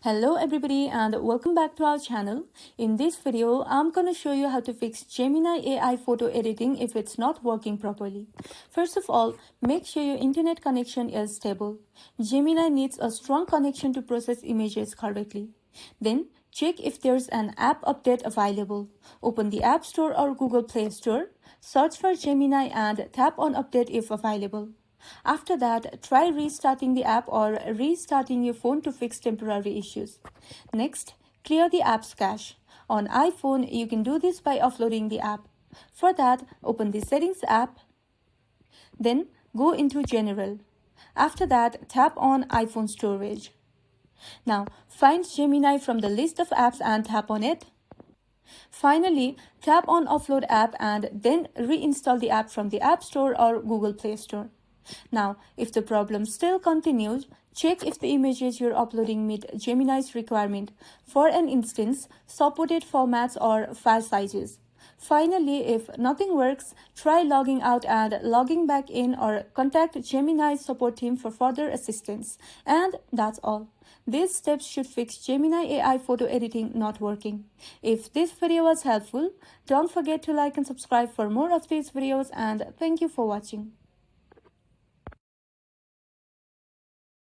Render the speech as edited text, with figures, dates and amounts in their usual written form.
Hello everybody and welcome back to our channel. In this video, I'm gonna show you how to fix Gemini AI photo editing if it's not working properly. First of all, make sure your internet connection is stable. Gemini needs a strong connection to process images correctly. Then, check if there's an app update available. Open the App Store or Google Play Store, search for Gemini and tap on Update if available. After that, try restarting the app or restarting your phone to fix temporary issues. Next, clear the app's cache. On iPhone, you can do this by offloading the app. For that, open the Settings app, then go into General. After that, tap on iPhone Storage. Now, find Gemini from the list of apps and tap on it. Finally, tap on Offload app and then reinstall the app from the App Store or Google Play Store. Now, if the problem still continues, check if the images you're uploading meet Gemini's requirement. For an instance, supported formats or file sizes. Finally, if nothing works, try logging out and logging back in or contact Gemini's support team for further assistance. And that's all. These steps should fix Gemini AI photo editing not working. If this video was helpful, don't forget to like and subscribe for more of these videos, and thank you for watching.